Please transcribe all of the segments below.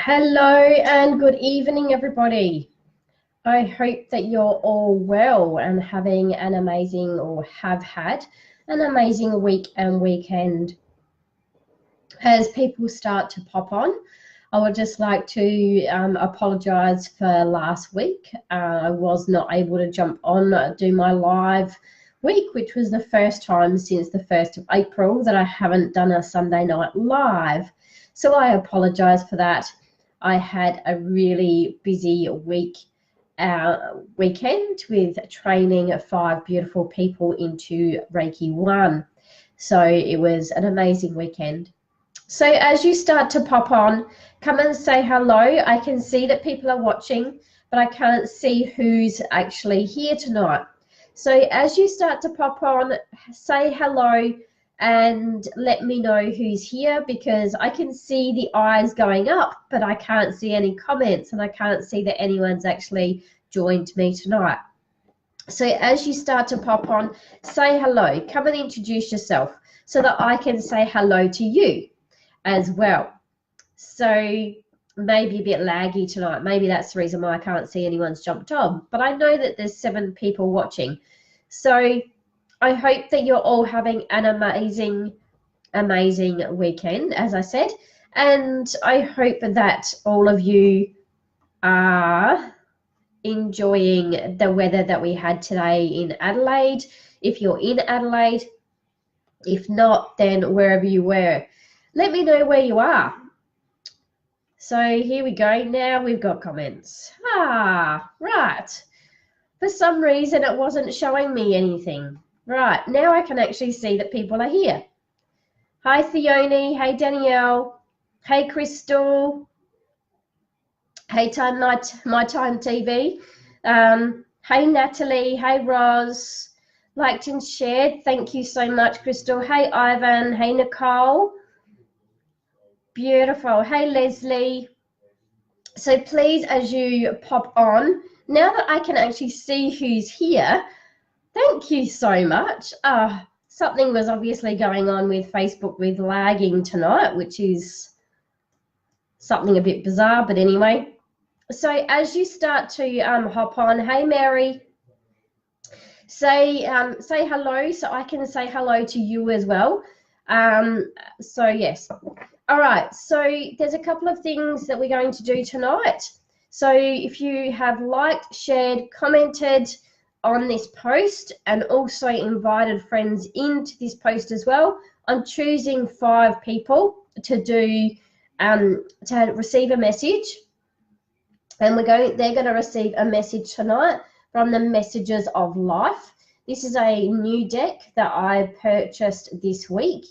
Hello and good evening, everybody. I hope that you're all well and having an amazing, or have had an amazing week and weekend. As people start to pop on, I would just like to apologise for last week. I was not able to jump on, do my live week, which was the first time since the 1st of April that I haven't done a Sunday night live. So I apologise for that. I had a really busy weekend with training 5 beautiful people into Reiki 1. So it was an amazing weekend. So as you start to pop on, come and say hello. I can see that people are watching, but I can't see who's actually here tonight. So as you start to pop on, say hello and let me know who's here, because I can see the eyes going up, but I can't see any comments and I can't see that anyone's actually joined me tonight. So as you start to pop on, say hello, come and introduce yourself so that I can say hello to you as well. So maybe a bit laggy tonight. Maybe that's the reason why I can't see anyone's jumped on, but I know that there's 7 people watching. So I hope that you're all having an amazing weekend, as I said, and I hope that all of you are enjoying the weather that we had today in Adelaide, if you're in Adelaide. If not, then wherever you were, let me know where you are. So here we go. Now we've got comments. Right. For some reason, it wasn't showing me anything. Right, now I can actually see that people are here. Hi, Theone. Hey, Danielle. Hey, Crystal. Hey, My Time TV. Hey, Natalie. Hey, Roz. Liked and shared. Thank you so much, Crystal. Hey, Ivan. Hey, Nicole. Beautiful. Hey, Leslie. So please, as you pop on, now that I can actually see who's here, thank you so much. Something was obviously going on with Facebook with lagging tonight, which is something a bit bizarre, but anyway. So as you start to hop on, hey, Mary, say hello so I can say hello to you as well. So yes. All right, so there's a couple of things that we're going to do tonight. So if you have liked, shared, commented on this post, and also invited friends into this post as well, I'm choosing 5 people to do to receive a message, and they're going to receive a message tonight from the Messages of Life. This is a new deck that I purchased this week.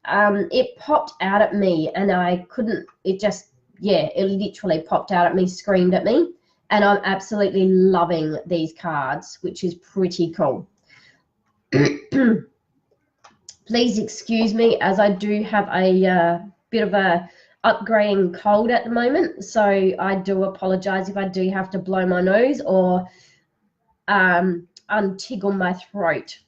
It popped out at me and I couldn't, it literally popped out at me, screamed at me, and I'm absolutely loving these cards, which is pretty cool. Please excuse me, as I do have a bit of a upgrading cold at the moment, so I do apologize if I do have to blow my nose or untiggle my throat.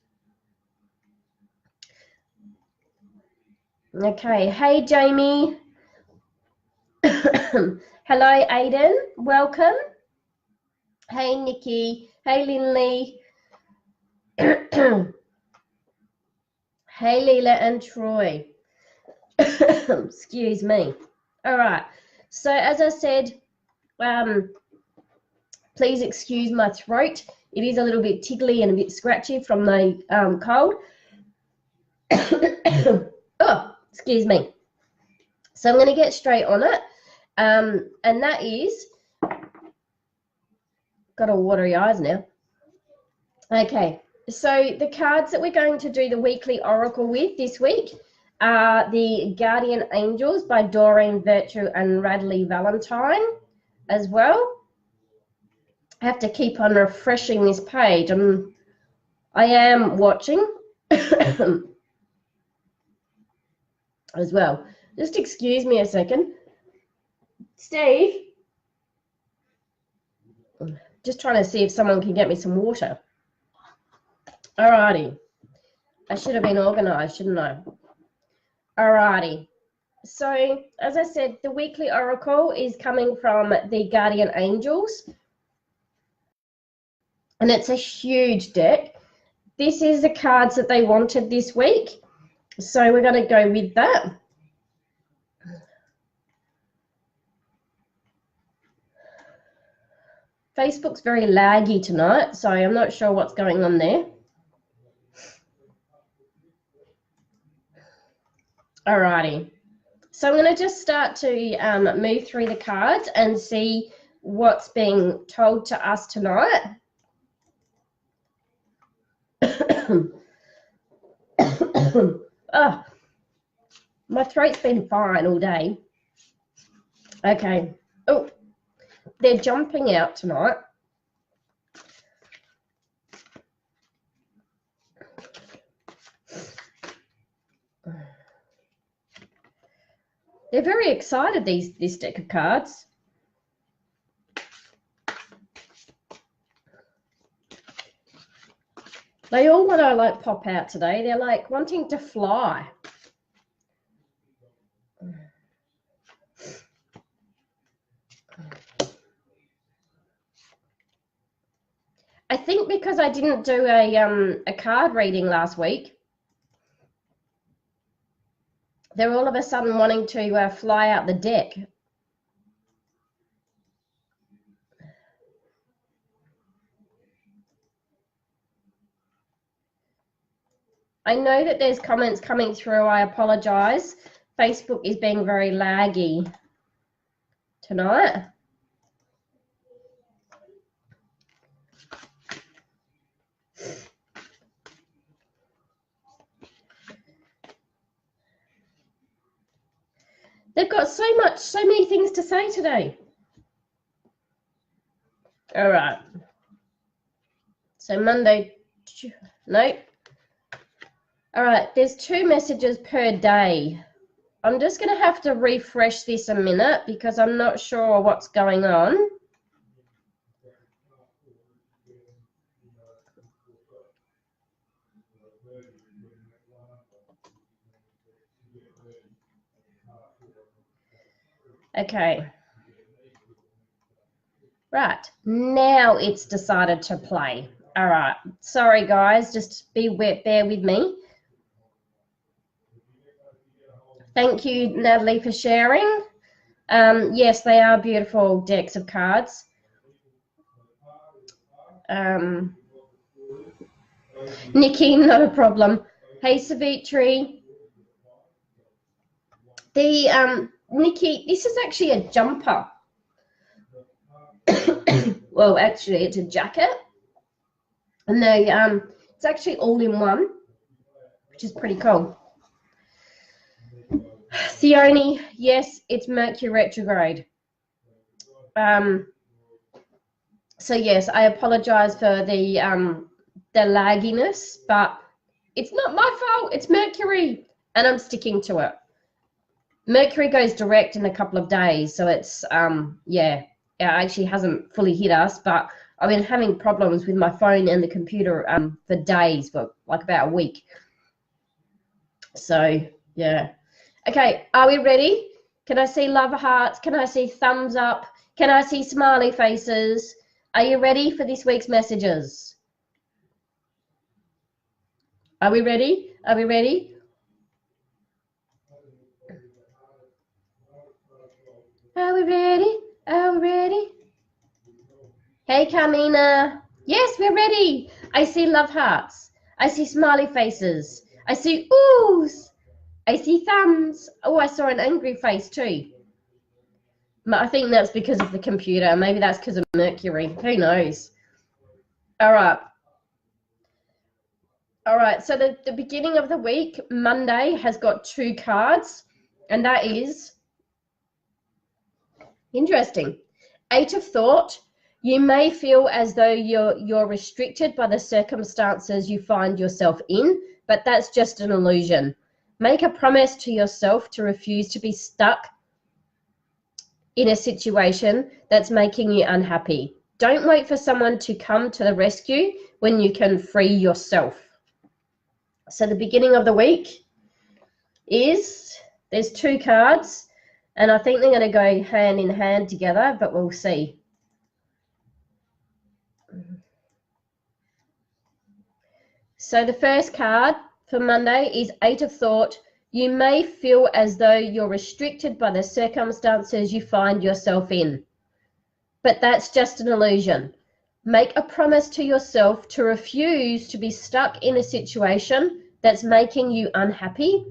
Okay, hey Jamie. Hello Aiden, welcome. Hey Nikki, hey Linley. Hey Leela and Troy. Excuse me. All right, so as I said, please excuse my throat. It is a little bit tickly and a bit scratchy from the cold. Oh, excuse me. So I'm going to get straight on it, and that is, got all watery eyes now. Okay, so the cards that we're going to do the weekly oracle with this week are the Guardian Angels by Doreen Virtue and Radley Valentine as well. I have to keep on refreshing this page. I am watching as well. Just excuse me a second. Steve, just trying to see if someone can get me some water. Alrighty. I should have been organized, shouldn't I? Alrighty. So, as I said, the weekly oracle is coming from the Guardian Angels, and it's a huge deck. This is the cards that they wanted this week, so we're going to go with that. Facebook's very laggy tonight, so I'm not sure what's going on there. Alrighty. So I'm going to just start to move through the cards and see what's being told to us tonight. Oh, my throat's been fine all day. Okay. Oh, they're jumping out tonight. They're very excited, this deck of cards. They all want to like pop out today. They're like wanting to fly. I think because I didn't do a card reading last week, they're all of a sudden wanting to fly out the deck. I know that there's comments coming through. I apologize. Facebook is being very laggy tonight. They've got so many things to say today. All right. So Monday, no. All right, there's 2 messages per day. I'm just going to have to refresh this a minute because I'm not sure what's going on. Okay. Right, now it's decided to play. All right, sorry guys, just bear with me. Thank you, Natalie, for sharing. Yes, they are beautiful decks of cards. Nikki, not a problem. Hey, Savitri. Nikki, this is actually a jumper. Well, actually, it's a jacket. And it's actually all in one, which is pretty cool. Theone, yes, it's Mercury retrograde. So yes, I apologize for the lagginess, but it's not my fault. It's Mercury, and I'm sticking to it. Mercury goes direct in a couple of days, so it's yeah, it actually hasn't fully hit us, but I've been having problems with my phone and the computer for days, for like about a week. So yeah. Okay, are we ready? Can I see love hearts? Can I see thumbs up? Can I see smiley faces? Are you ready for this week's messages? Are we ready? Are we ready? Are we ready? Are we ready? Hey, Carmina. Yes, we're ready. I see love hearts. I see smiley faces. I see oohs. I see thumbs. Oh, I saw an angry face too. I think that's because of the computer. Maybe that's because of Mercury. Who knows? All right. All right. So the beginning of the week, Monday, has got 2 cards, and that is interesting. 8 of Thought. You may feel as though you're restricted by the circumstances you find yourself in, but that's just an illusion. Make a promise to yourself to refuse to be stuck in a situation that's making you unhappy. Don't wait for someone to come to the rescue when you can free yourself. So the beginning of the week is There's 2 cards, and I think they're going to go hand in hand together, but we'll see. So the first card for Monday is 8 of Thought. You may feel as though you're restricted by the circumstances you find yourself in, but that's just an illusion. Make a promise to yourself to refuse to be stuck in a situation that's making you unhappy.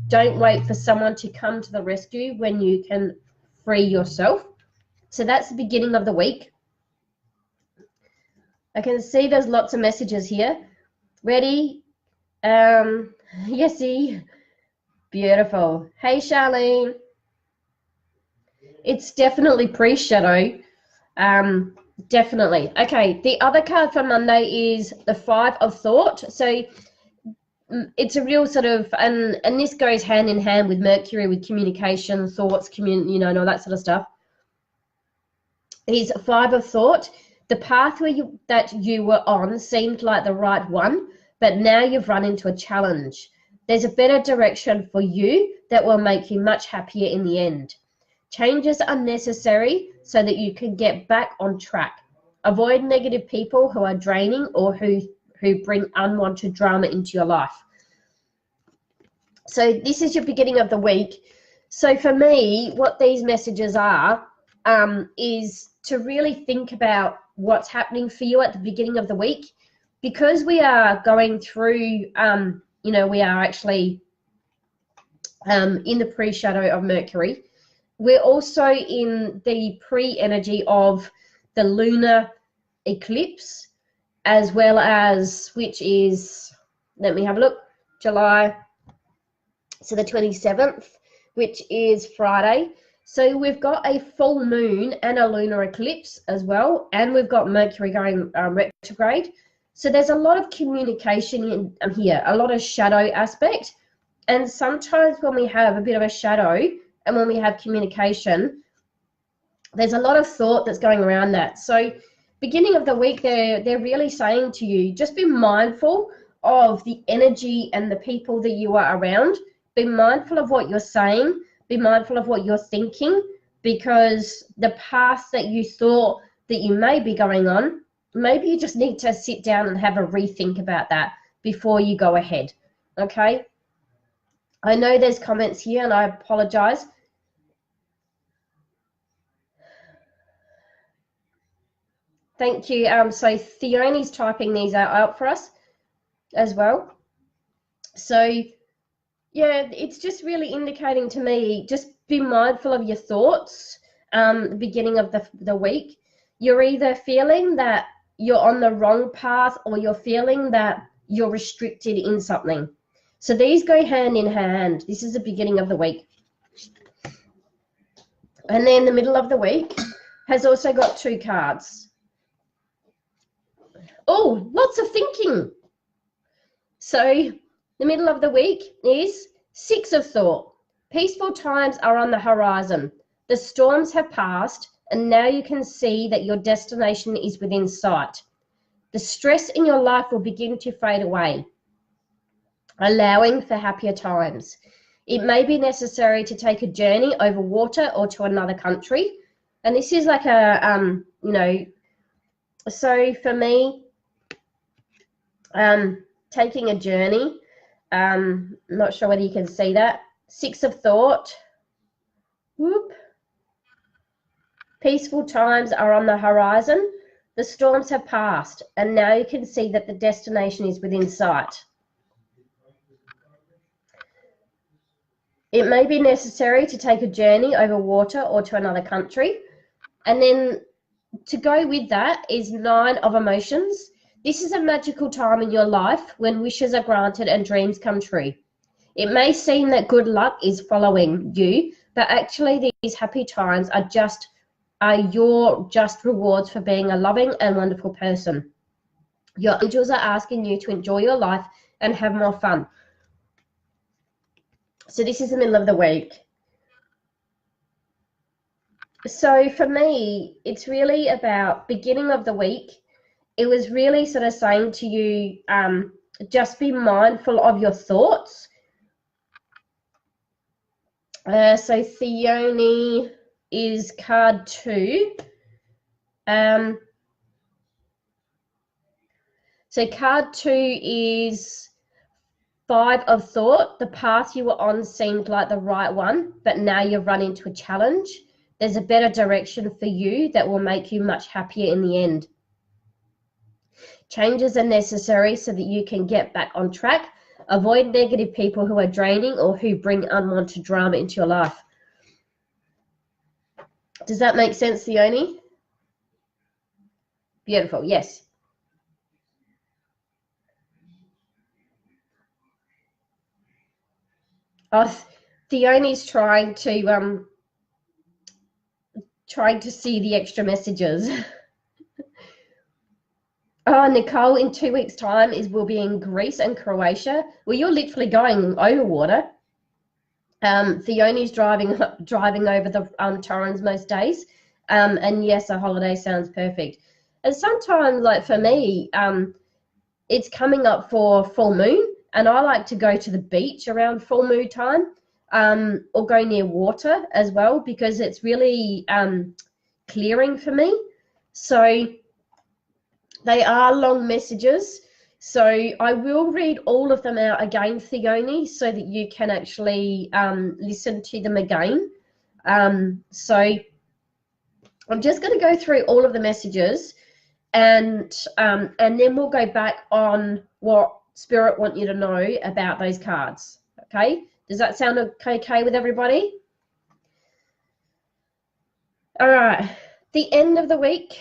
Don't wait for someone to come to the rescue when you can free yourself. So that's the beginning of the week. I can see there's lots of messages here. Ready? Yesy. Beautiful. Hey, Charlene. It's definitely pre-shadow. Definitely. Okay, the other card for Monday is the 5 of Thought. So it's a real sort of, and this goes hand in hand with Mercury, with communication, thoughts, and all that sort of stuff. Is 5 of Thought. The pathway that you were on seemed like the right one, but now you've run into a challenge. There's a better direction for you that will make you much happier in the end. Changes are necessary so that you can get back on track. Avoid negative people who are draining or who bring unwanted drama into your life. So this is your beginning of the week. So for me, what these messages are is to really think about what's happening for you at the beginning of the week, because we are going through, we are actually in the pre-shadow of Mercury. We're also in the pre-energy of the lunar eclipse, as well as, which is, let me have a look, July, so the 27th, which is Friday. So we've got a full moon and a lunar eclipse as well, and we've got Mercury going retrograde. So there's a lot of communication in here, a lot of shadow aspect. And sometimes when we have a bit of a shadow and when we have communication, there's a lot of thought that's going around that. So beginning of the week, they're really saying to you, just be mindful of the energy and the people that you are around. Be mindful of what you're saying. Be mindful of what you're thinking, because the path that you thought that you may be going on, maybe you just need to sit down and have a rethink about that before you go ahead, okay? I know there's comments here, and I apologize. Thank you. So Theoni's typing these out for us as well. So yeah, it's just really indicating to me, just be mindful of your thoughts. The beginning of the week, you're either feeling that you're on the wrong path, or you're feeling that you're restricted in something. So these go hand in hand. This is the beginning of the week. And then the middle of the week has also got 2 cards. Oh, lots of thinking. So the middle of the week is 6 of Thought. Peaceful times are on the horizon. The storms have passed, and now you can see that your destination is within sight. The stress in your life will begin to fade away, allowing for happier times. It may be necessary to take a journey over water or to another country. And this is like a, so for me, taking a journey, not sure whether you can see that. 6 of Thought. Whoop. Peaceful times are on the horizon. The storms have passed, and now you can see that the destination is within sight. It may be necessary to take a journey over water or to another country. And then to go with that is 9 of Emotions. This is a magical time in your life when wishes are granted and dreams come true. It may seem that good luck is following you, but actually these happy times are your just rewards for being a loving and wonderful person. Your angels are asking you to enjoy your life and have more fun. So this is the middle of the week. So for me, it's really about beginning of the week. It was really sort of saying to you, just be mindful of your thoughts. So Theone is card 2. So card 2 is 5 of thought. The path you were on seemed like the right one, but now you've run into a challenge. There's a better direction for you that will make you much happier in the end. Changes are necessary so that you can get back on track. Avoid negative people who are draining or who bring unwanted drama into your life. Does that make sense, Theone? Beautiful, yes. Oh, Theone's trying to see the extra messages. Oh, Nicole, in 2 weeks' time we'll be in Greece and Croatia. Well, you're literally going over water. Theone's driving over the Torrens most days. And yes, a holiday sounds perfect. And sometimes, like for me, it's coming up for full moon, and I like to go to the beach around full moon time, or go near water as well, because it's really clearing for me. So they are long messages. So I will read all of them out again, Theone, so that you can actually listen to them again. So I'm just going to go through all of the messages, and then we'll go back on what Spirit want you to know about those cards. Okay? Does that sound okay with everybody? All right. The end of the week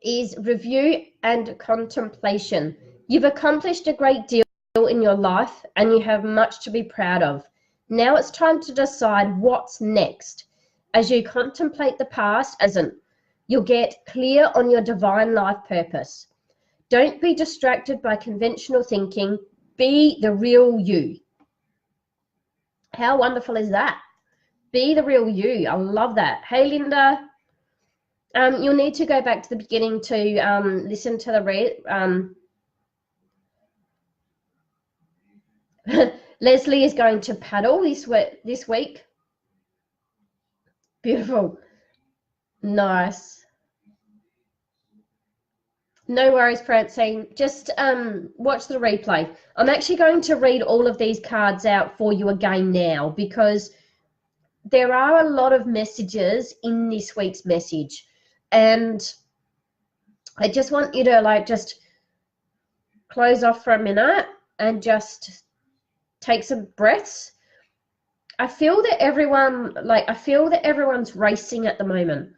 is review and contemplation. You've accomplished a great deal in your life and you have much to be proud of. Now it's time to decide what's next. As you contemplate the past, you'll get clear on your divine life purpose. Don't be distracted by conventional thinking. Be the real you. How wonderful is that? Be the real you. I love that. Hey, Linda. You'll need to go back to the beginning to listen to the read. Leslie is going to paddle this week. Beautiful. Nice. No worries, Francine. Just watch the replay. I'm actually going to read all of these cards out for you again now, because there are a lot of messages in this week's message. And I just want you to just close off for a minute and just take some breaths. I feel that everyone's racing at the moment.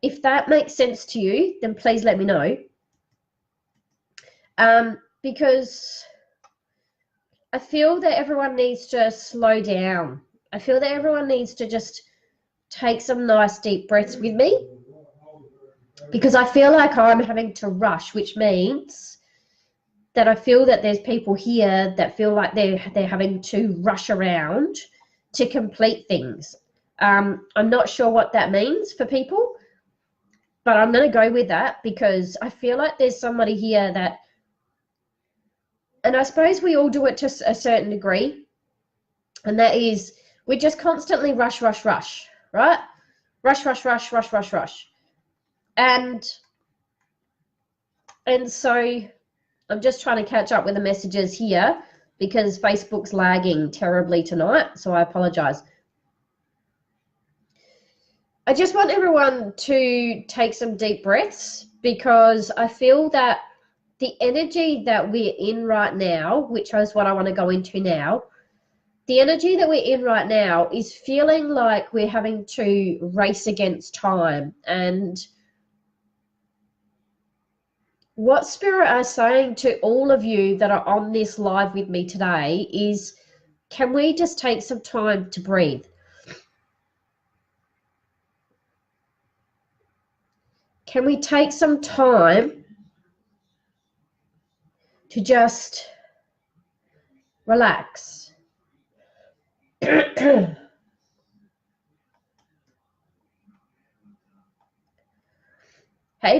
If that makes sense to you, then please let me know. Because I feel that everyone needs to slow down. I feel that everyone needs to just take some nice deep breaths with me, because I feel like I'm having to rush, which means that I feel that there's people here that feel like they're having to rush around to complete things. I'm not sure what that means for people, but I'm going to go with that, because I feel like there's somebody here that, and I suppose we all do it to a certain degree, and that is we just constantly rush, right? Rush. And so I'm just trying to catch up with the messages here, because Facebook's lagging terribly tonight, so I apologize. I just want everyone to take some deep breaths, because I feel that the energy that we're in right now, which is what I want to go into now, the energy that we're in right now is feeling like we're having to race against time. And what Spirit are saying to all of you that are on this live with me today is, can we just take some time to breathe? Can we take some time to just relax? Hey,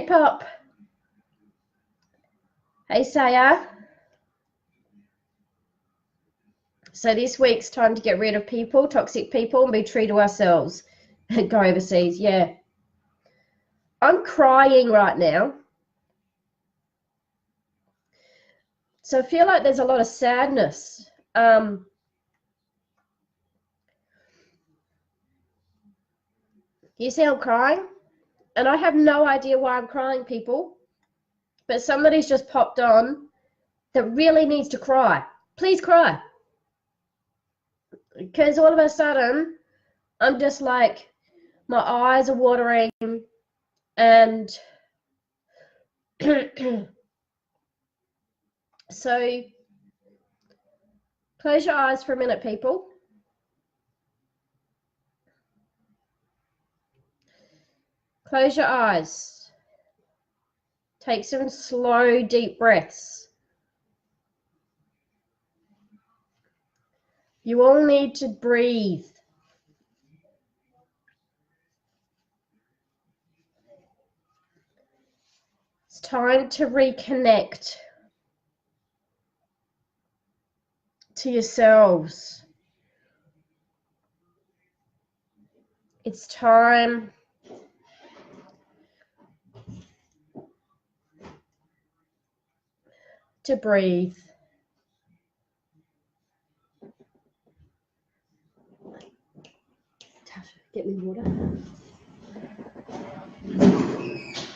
Pop. Hey, Saya. So this week's time to get rid of people, toxic people, and be true to ourselves. Go overseas, yeah. I'm crying right now. So I feel like there's a lot of sadness. You see I'm crying? And I have no idea why I'm crying, people. But somebody's just popped on that really needs to cry. Please cry. Because all of a sudden, I'm just like, my eyes are watering, and so close your eyes for a minute, people. Close your eyes. Take some slow, deep breaths. You all need to breathe. It's time to reconnect to yourselves. It's time to breathe. Get me water.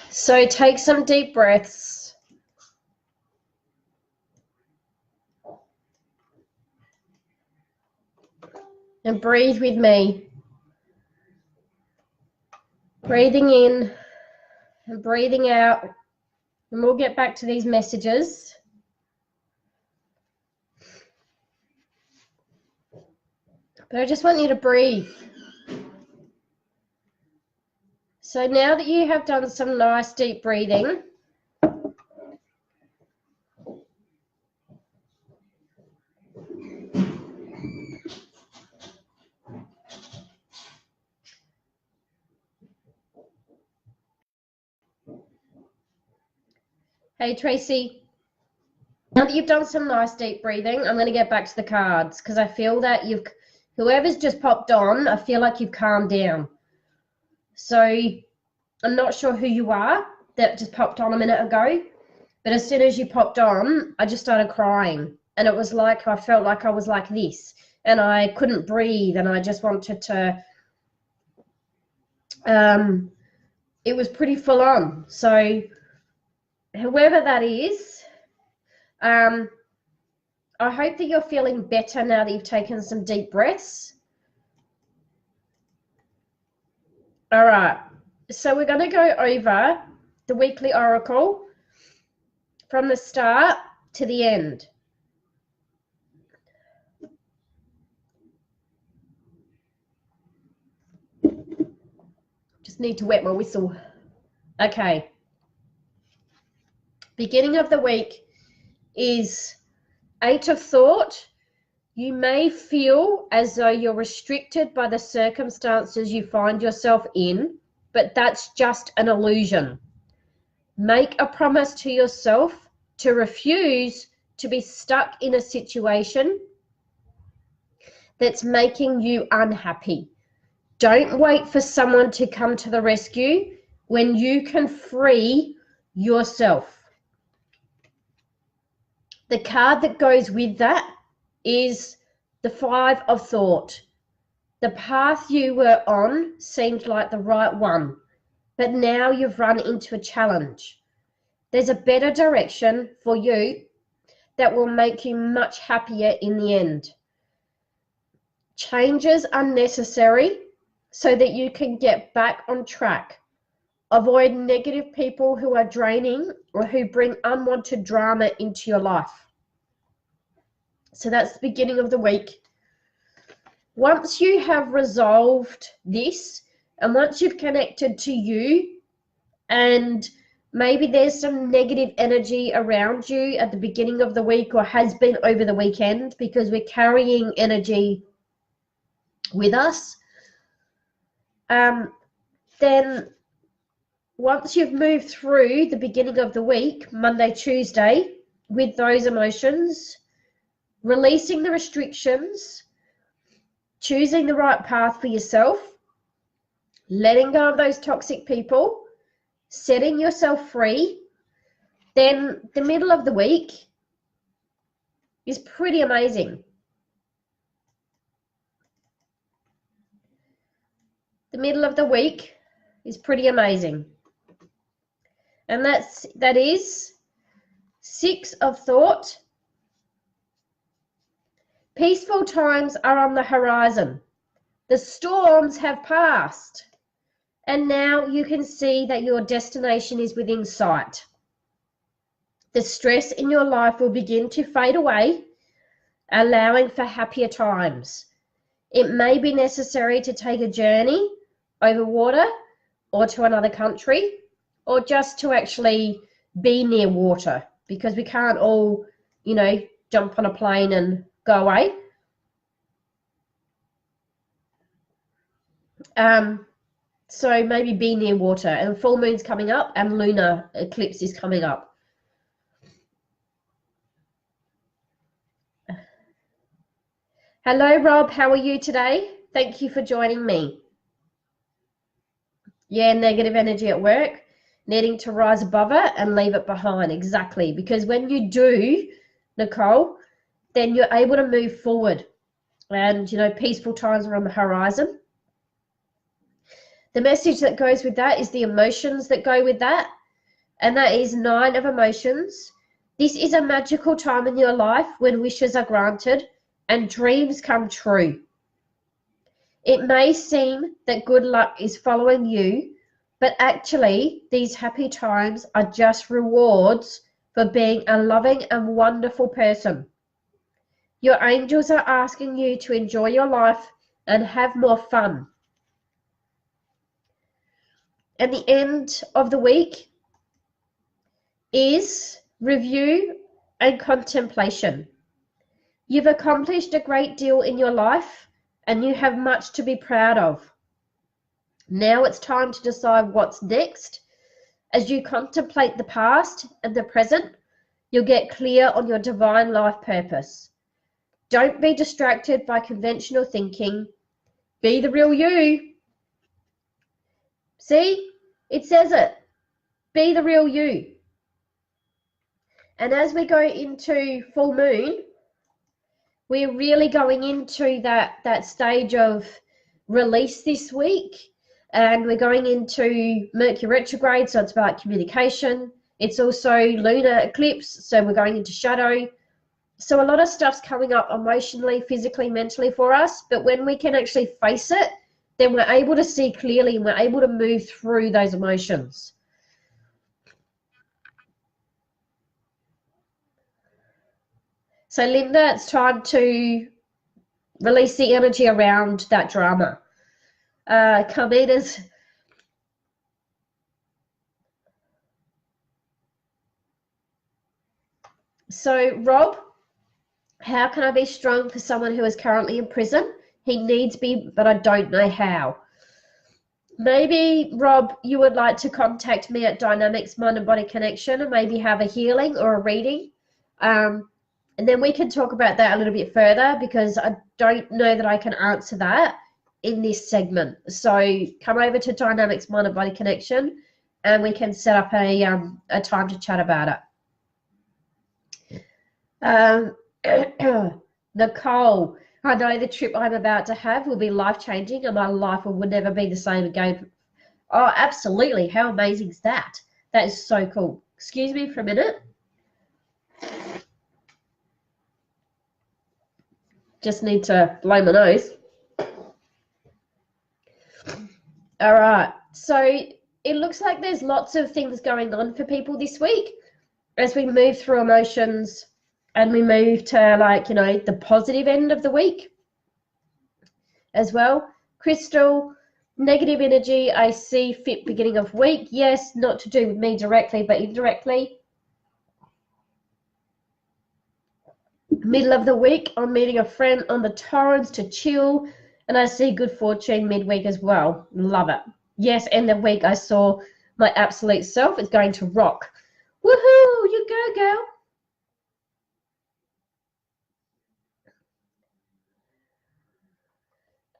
So take some deep breaths. And breathe with me. Breathing in and breathing out. And we'll get back to these messages. But I just want you to breathe. So now that you have done some nice deep breathing, hey Tracy, now that you've done some nice deep breathing, I'm going to get back to the cards because I feel that whoever's just popped on, I feel like you've calmed down. So I'm not sure who you are that just popped on a minute ago, but as soon as you popped on, I just started crying. And it was like, I felt like I was like this and I couldn't breathe and I just wanted to, it was pretty full on. So whoever that is, I hope that you're feeling better now that you've taken some deep breaths. All right, so we're going to go over the weekly oracle from the start to the end. Just need to wet my whistle. Okay. Beginning of the week is 8 of thought. You may feel as though you're restricted by the circumstances you find yourself in, but that's just an illusion. Make a promise to yourself to refuse to be stuck in a situation that's making you unhappy. Don't wait for someone to come to the rescue when you can free yourself. The card that goes with that is the 5 of thought. The path you were on seemed like the right one, but now you've run into a challenge. There's a better direction for you that will make you much happier in the end. Changes are necessary so that you can get back on track. Avoid negative people who are draining or who bring unwanted drama into your life. So that's the beginning of the week. Once you have resolved this, and once you've connected to you, and maybe there's some negative energy around you at the beginning of the week or has been over the weekend, because we're carrying energy with us, then once you've moved through the beginning of the week, Monday, Tuesday, with those emotions, releasing the restrictions, choosing the right path for yourself, letting go of those toxic people, setting yourself free, then the middle of the week is pretty amazing. The middle of the week is pretty amazing. And that is 6 of thought. Peaceful times are on the horizon. The storms have passed. And now you can see that your destination is within sight. The stress in your life will begin to fade away, allowing for happier times. It may be necessary to take a journey over water or to another country, or just to actually be near water, because we can't all, jump on a plane and go away. So maybe be near water, and full moon's coming up and lunar eclipse is coming up. Hello, Rob. How are you today? Thank you for joining me. Yeah, negative energy at work, needing to rise above it and leave it behind. Exactly. Because when you do, Nicole, then you're able to move forward. And, peaceful times are on the horizon. The message that goes with that is the emotions that go with that. And that is 9 of emotions. This is a magical time in your life when wishes are granted and dreams come true. It may seem that good luck is following you, but actually these happy times are just rewards for being a loving and wonderful person. Your angels are asking you to enjoy your life and have more fun. And the end of the week is review and contemplation. You've accomplished a great deal in your life and you have much to be proud of. Now it's time to decide what's next. As you contemplate the past and the present, you'll get clear on your divine life purpose. Don't be distracted by conventional thinking. Be the real you. See, it says it. Be the real you. And as we go into full moon, we're really going into that stage of release this week. And we're going into Mercury retrograde, so it's about communication. It's also lunar eclipse, so we're going into shadow. So a lot of stuff's coming up emotionally, physically, mentally for us. But when we can actually face it, then we're able to see clearly and we're able to move through those emotions. So Linda, it's time to release the energy around that drama. Carmita's. So Rob, how can I be strong for someone who is currently in prison? He needs me, but I don't know how. Maybe, Rob, you would like to contact me at Dynamics Mind and Body Connection and maybe have a healing or a reading. And then we can talk about that a little bit further, because I don't know that I can answer that in this segment. So come over to Dynamics Mind and Body Connection and we can set up a time to chat about it. Nicole, I know the trip I'm about to have will be life-changing and my life will never be the same again. Oh, absolutely. How amazing is that? That is so cool. Excuse me for a minute. Just need to blow my nose. All right. So it looks like there's lots of things going on for people this week as we move through emotions and we move to, the positive end of the week as well. Crystal, negative energy, I see fit beginning of week. Yes, not to do with me directly, but indirectly. Middle of the week, I'm meeting a friend on the Torrens to chill, and I see good fortune midweek as well. Love it. Yes, end of week I saw my absolute self is going to rock. Woohoo, you go, girl.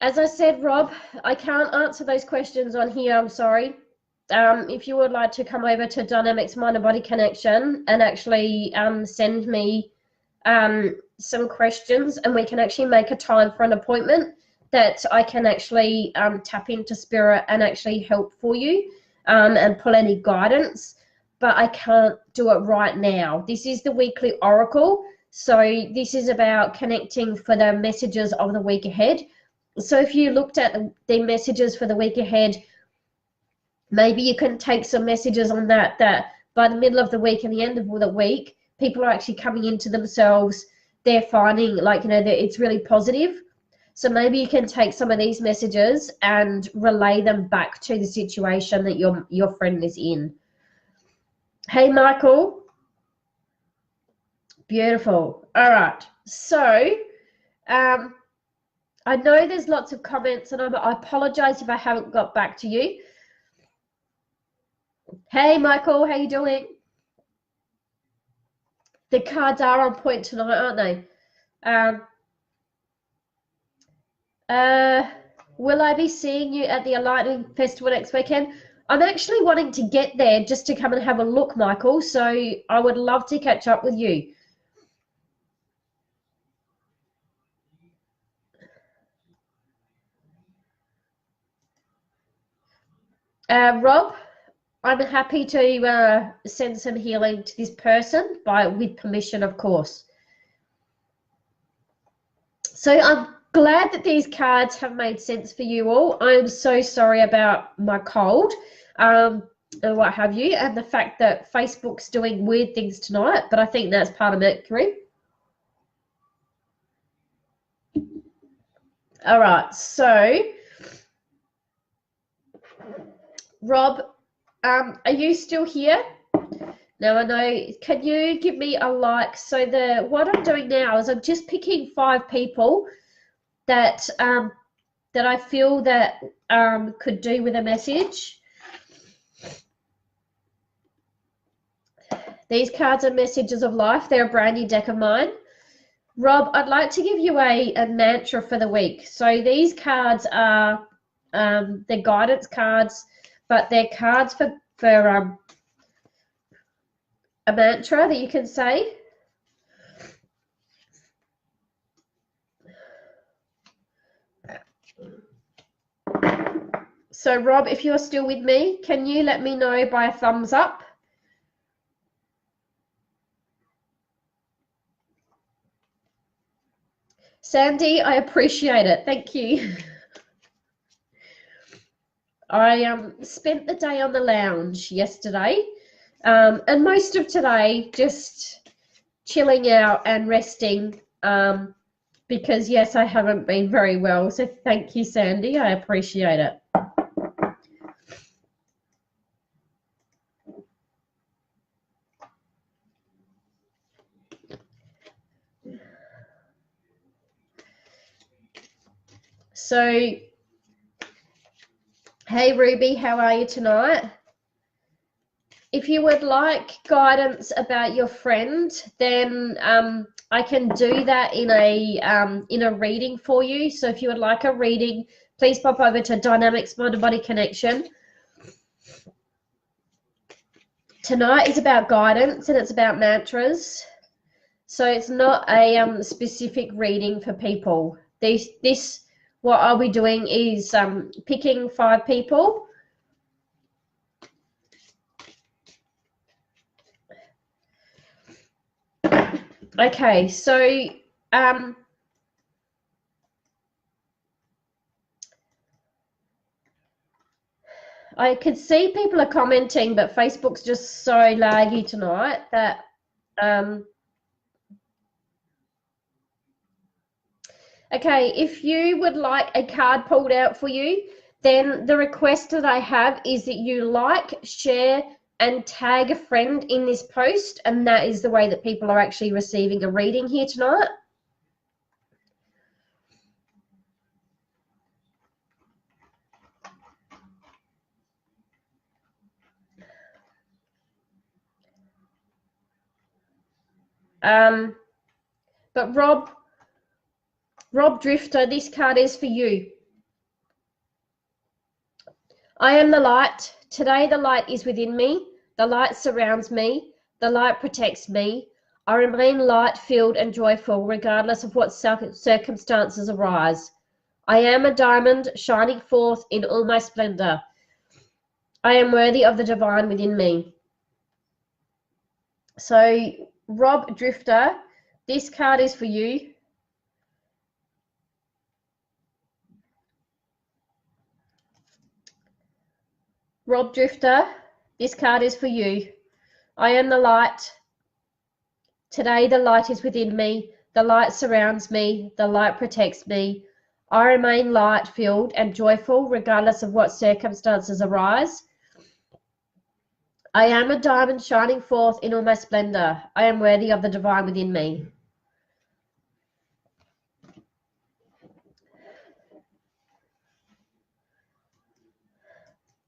As I said, Rob, I can't answer those questions on here. I'm sorry. If you would like to come over to Dynamics Mind and Body Connection and actually send me some questions, and we can actually make a time for an appointment that I can actually tap into spirit and actually help for you and pull any guidance. But I can't do it right now. This is the weekly oracle. So this is about connecting for the messages of the week ahead. So if you looked at the messages for the week ahead, maybe you can take some messages on that by the middle of the week and the end of the week, people are actually coming into themselves. They're finding, like, that it's really positive. So maybe you can take some of these messages and relay them back to the situation that your friend is in. Hey, Michael. Beautiful. All right. So I know there's lots of comments, and I apologize if I haven't got back to you. Hey, Michael, how you doing? The cards are on point tonight, aren't they? Will I be seeing you at the Lightning Festival next weekend? I'm actually wanting to get there just to come and have a look, Michael, so I would love to catch up with you. Rob, I'm happy to send some healing to this person with permission, of course. So I'm glad that these cards have made sense for you all. I'm so sorry about my cold and what have you, and the fact that Facebook's doing weird things tonight, but I think that's part of Mercury. All right, so Rob, are you still here? Now I know, can you give me a like? So what I'm doing now is I'm just picking 5 people that that I feel that could do with a message. These cards are messages of life. They're a brand new deck of mine. Rob, I'd like to give you a mantra for the week. So these cards are they're guidance cards, but they're cards for a mantra that you can say. So Rob, if you're still with me, can you let me know by a thumbs up? Sandy, I appreciate it. Thank you. I spent the day on the lounge yesterday, and most of today just chilling out and resting, because yes, I haven't been very well. So thank you, Sandy. I appreciate it. So, hey Ruby, how are you tonight? If you would like guidance about your friend, then I can do that in a reading for you. So if you would like a reading, please pop over to Dynamics Mind and Body Connection. Tonight is about guidance and it's about mantras. So it's not a specific reading for people. This what I'll be doing is picking 5 people. Okay, so I could see people are commenting, but Facebook's just so laggy tonight that okay, if you would like a card pulled out for you, then the request that I have is that you like, share, and tag a friend in this post, and that is the way that people are actually receiving a reading here tonight. But Rob Drifter, this card is for you. I am the light. Today the light is within me. The light surrounds me. The light protects me. I remain light-filled and joyful regardless of what circumstances arise. I am a diamond shining forth in all my splendor. I am worthy of the divine within me. So, Rob Drifter, this card is for you. Rob Drifter, this card is for you. I am the light. Today the light is within me. The light surrounds me. The light protects me. I remain light-filled and joyful regardless of what circumstances arise. I am a diamond shining forth in all my splendor. I am worthy of the divine within me.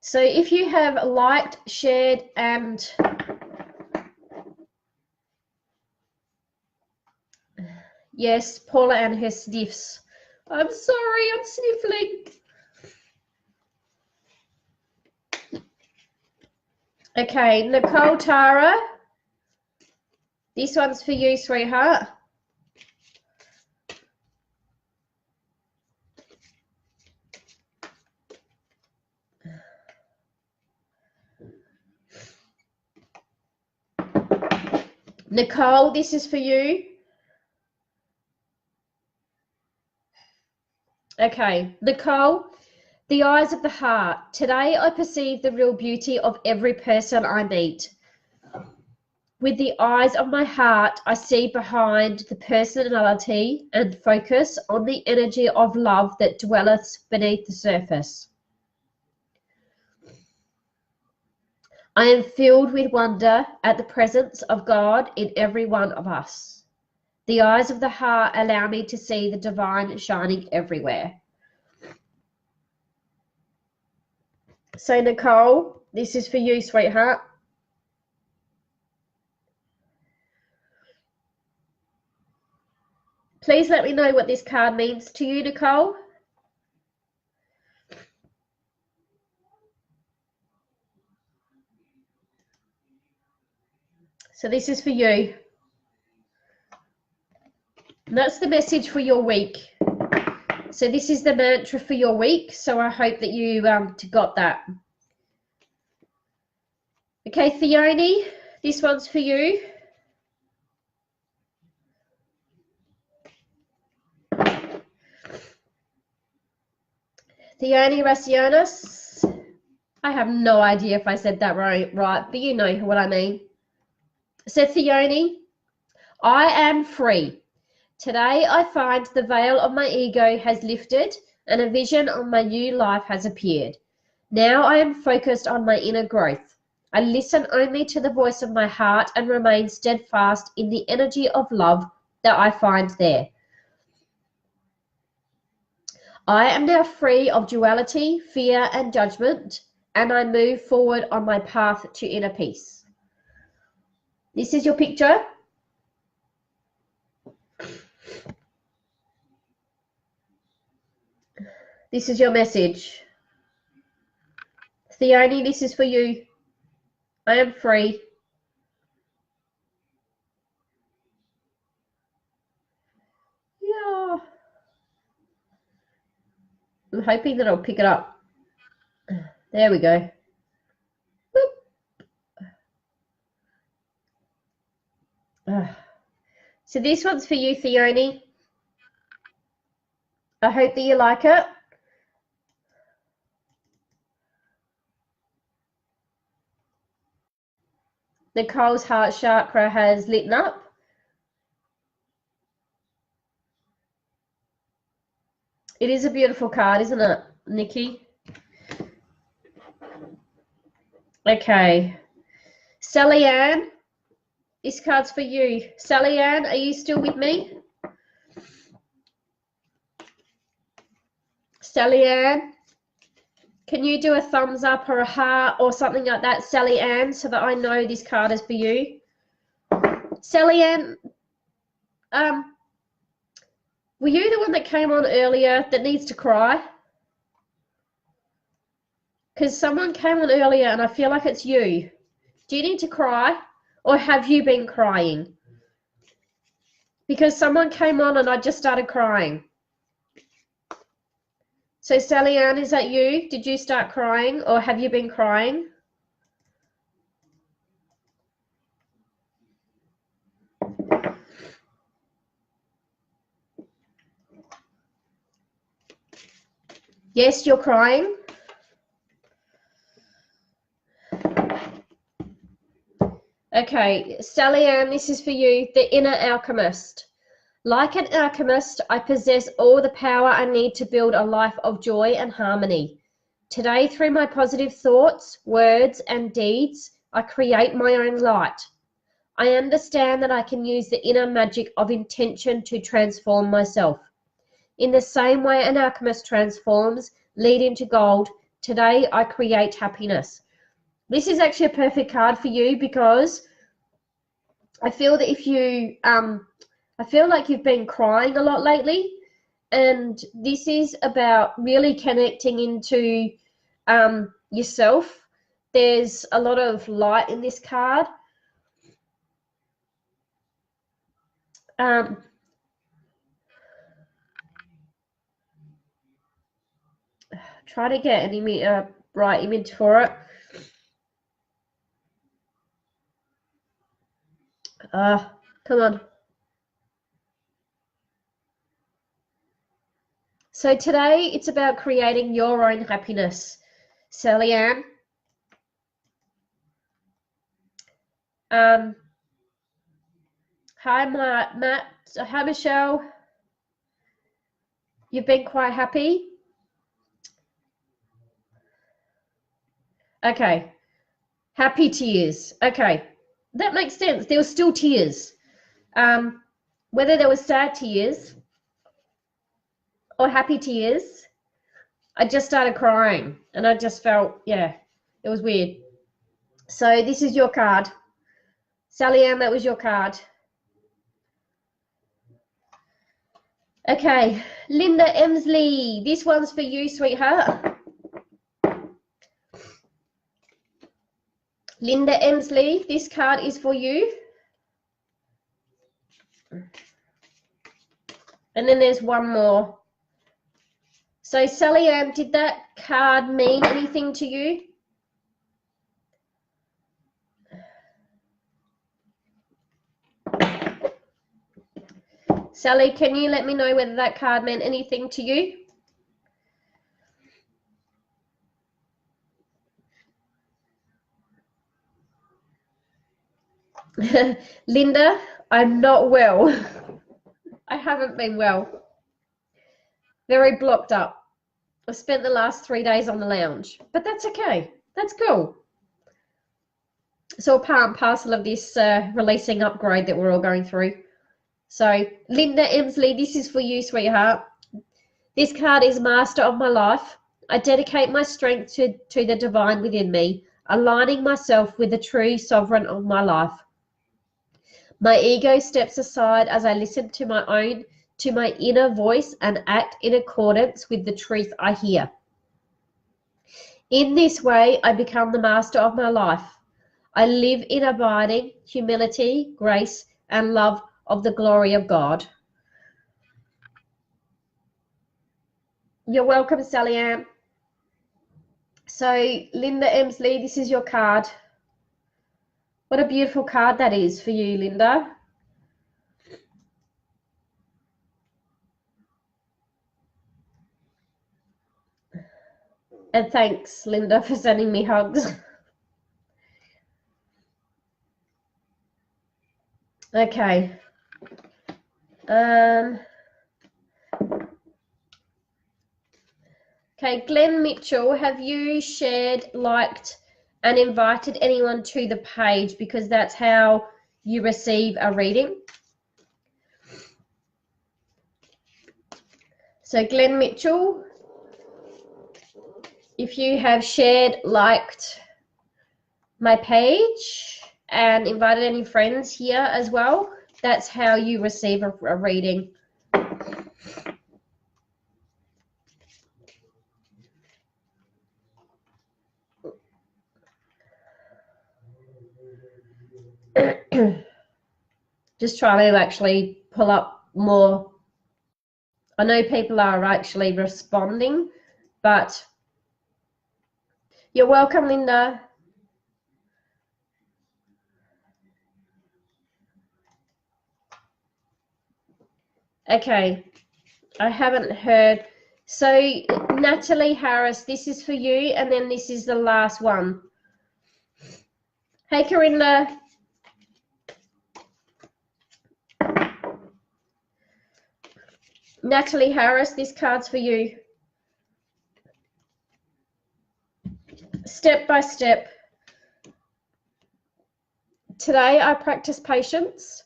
So if you have liked, shared, and yes, Paula and her sniffs. I'm sorry, I'm sniffling. Okay, Nicole Tara. This one's for you, sweetheart. Nicole, this is for you. Okay, Nicole, the eyes of the heart. Today I perceive the real beauty of every person I meet. With the eyes of my heart, I see behind the personality and focus on the energy of love that dwelleth beneath the surface. I am filled with wonder at the presence of God in every one of us. The eyes of the heart allow me to see the divine shining everywhere. So, Nicole, this is for you, sweetheart. Please let me know what this card means to you, Nicole. So this is for you. And that's the message for your week. So this is the mantra for your week. So I hope that you got that. Okay, Theone, this one's for you. Theone Racionis. I have no idea if I said that right, but you know what I mean. So Theone, I am free. Today I find the veil of my ego has lifted and a vision of my new life has appeared. Now I am focused on my inner growth. I listen only to the voice of my heart and remain steadfast in the energy of love that I find there. I am now free of duality, fear, and judgment, and I move forward on my path to inner peace. This is your picture. This is your message. Theone, this is for you. I am free. Yeah. I'm hoping that I'll pick it up. There we go. So this one's for you, Theone. I hope that you like it. Nicole's heart chakra has lit up. It is a beautiful card, isn't it, Nikki? Okay. Sally Ann, this card's for you. Sally Ann, are you still with me? Sally Ann, can you do a thumbs up or a heart or something like that, Sally Ann, so that I know this card is for you? Sally Ann, were you the one that came on earlier that needs to cry? because someone came on earlier and I feel like it's you. Do you need to cry or have you been crying? Because someone came on and I just started crying. So Sally Ann, is that you? Did you start crying or have you been crying? Yes, you're crying. Okay, Sally Ann, this is for you, the inner alchemist. Like an alchemist, I possess all the power I need to build a life of joy and harmony. Today, through my positive thoughts, words, and deeds, I create my own light. I understand that I can use the inner magic of intention to transform myself. In the same way an alchemist transforms, leading to gold, today I create happiness. This is actually a perfect card for you because I feel that if you, I feel like you've been crying a lot lately, and this is about really connecting into yourself. There's a lot of light in this card. Try to get an bright image for it. Come on. So today it's about creating your own happiness, Sally Ann. Hi, Matt. Hi, Michelle. You've been quite happy? Okay. Happy tears. Okay. That makes sense. There were still tears. Whether there were sad tears or happy tears, I just started crying and I just felt, yeah, it was weird. So this is your card. Sally Ann, that was your card. Okay, Linda Emsley, this one's for you, sweetheart. Linda Emsley, this card is for you. And then there's one more. So Sally Ann, did that card mean anything to you? Sally, can you let me know whether that card meant anything to you? Linda, I'm not well. I haven't been well. Very blocked up. I've spent the last 3 days on the lounge, but that's okay. That's cool. It's all part and parcel of this releasing upgrade that we're all going through. So, Linda Emsley, this is for you, sweetheart. This card is Master of my life. I dedicate my strength to the divine within me, aligning myself with the true sovereign of my life. My ego steps aside as I listen to my inner voice and act in accordance with the truth I hear. In this way, I become the master of my life. I live in abiding humility, grace, and love of the glory of God. You're welcome, Sally Ann. So, Linda Emsley, this is your card. What a beautiful card that is for you, Linda. And thanks, Linda, for sending me hugs. Okay. Okay, Glenn Mitchell, have you shared, liked, and invited anyone to the page? Because that's how you receive a reading. So Glenn Mitchell, if you have shared, liked my page and invited any friends here as well, that's how you receive a reading. Just try to actually pull up more. I know people are actually responding, but you're welcome, Linda. Okay, I haven't heard. So Natalie Harris, this is for you, and then this is the last one. Hey, Corinna. Natalie Harris, this card's for you. Step by step. Today I practice patience.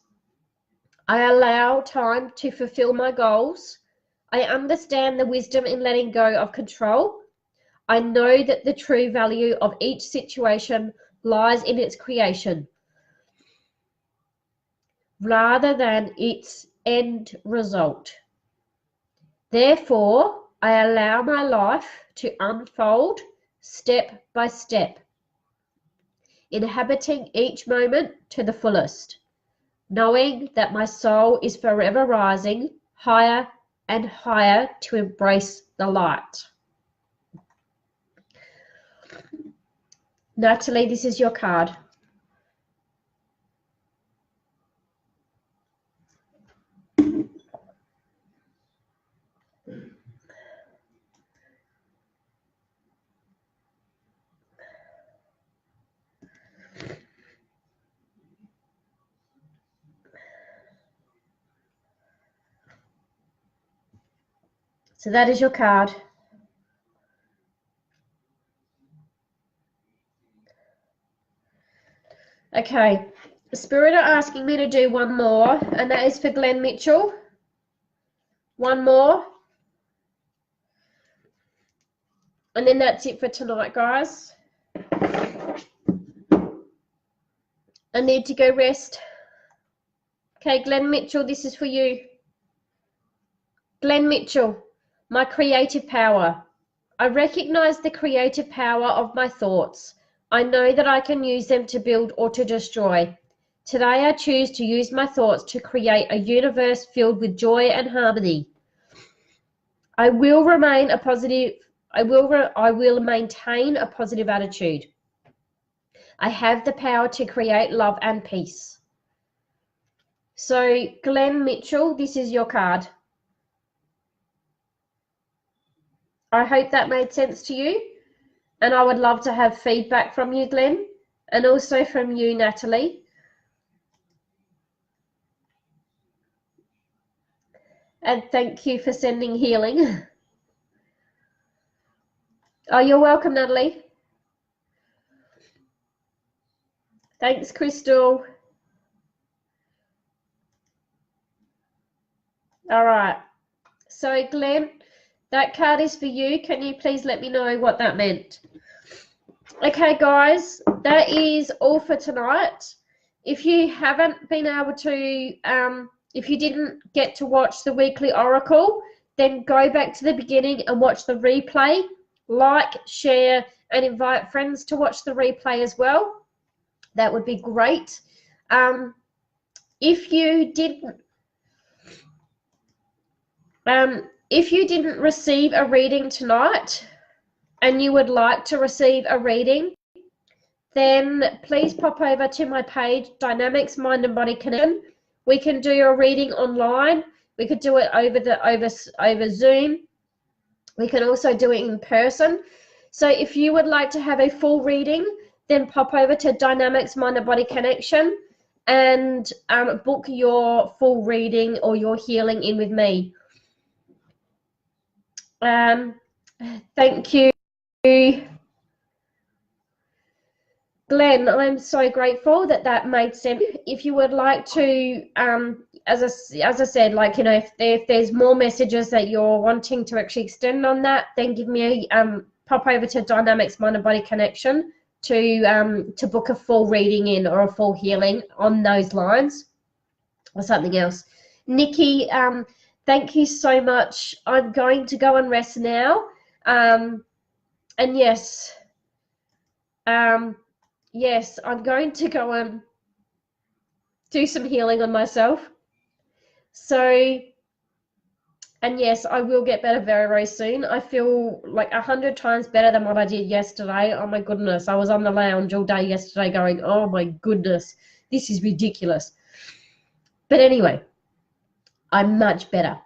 I allow time to fulfill my goals. I understand the wisdom in letting go of control. I know that the true value of each situation lies in its creation rather than its end result. Therefore, I allow my life to unfold step by step, inhabiting each moment to the fullest, knowing that my soul is forever rising higher and higher to embrace the light. Natalie, this is your card. So that is your card. Okay, Spirit are asking me to do one more, and that is for Glenn Mitchell. One more. And then that's it for tonight, guys. I need to go rest. Okay, Glenn Mitchell, this is for you. Glenn Mitchell, my creative power. I recognize the creative power of my thoughts. I know that I can use them to build or to destroy. Today I choose to use my thoughts to create a universe filled with joy and harmony. I will maintain a positive attitude. I have the power to create love and peace. So, Glenn Mitchell, this is your card. I hope that made sense to you. And I would love to have feedback from you, Glenn, and also from you, Natalie. And thank you for sending healing. Oh, you're welcome, Natalie. Thanks, Crystal. All right. So, Glenn, that card is for you. Can you please let me know what that meant? Okay, guys, that is all for tonight. If you haven't been able to, if you didn't get to watch the weekly oracle, then go back to the beginning and watch the replay. Like, share, and invite friends to watch the replay as well. That would be great. If you didn't receive a reading tonight and you would like to receive a reading, then please pop over to my page, Dynamics Mind and Body Connection. We can do a reading online. We could do it over Zoom. We can also do it in person. So if you would like to have a full reading, then pop over to Dynamics Mind and Body Connection and book your full reading or your healing in with me. Thank you, Glenn. I'm so grateful that that made sense. If you would like to, as I said, like, you know, if there's more messages that you're wanting to actually extend on that, then give me a pop over to Dynamics Mind and Body Connection to book a full reading in or a full healing on those lines or something else. Nikki, thank you so much. I'm going to go and rest now. And yes, yes, I'm going to go and do some healing on myself. So, and yes, I will get better very, very soon. I feel like 100 times better than what I did yesterday. Oh my goodness. I was on the lounge all day yesterday going, oh my goodness, this is ridiculous. But anyway, I'm much better.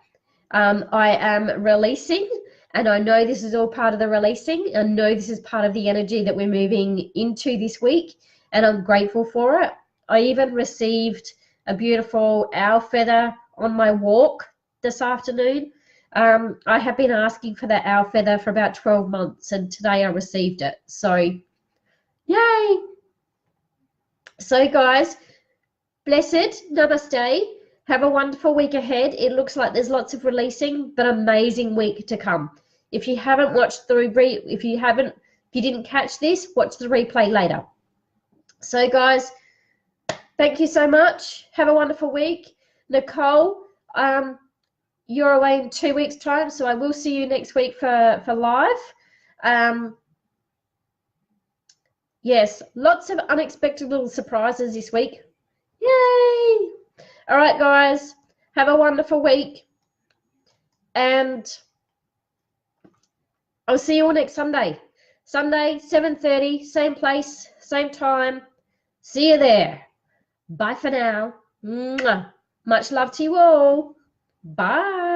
I am releasing, and I know this is all part of the releasing. I know this is part of the energy that we're moving into this week, and I'm grateful for it. I even received a beautiful owl feather on my walk this afternoon. I have been asking for that owl feather for about 12 months, and today I received it. So, yay! So, guys, blessed, namaste. Have a wonderful week ahead. It looks like there's lots of releasing, but amazing week to come. If you haven't watched if you didn't catch this, watch the replay later. So, guys, thank you so much. Have a wonderful week. Nicole, you're away in 2 weeks' time, so I will see you next week for live. Yes, lots of unexpected little surprises this week. Yay! All right, guys, have a wonderful week, and I'll see you all next Sunday. Sunday, 7:30, same place, same time. See you there. Bye for now. Mwah. Much love to you all. Bye.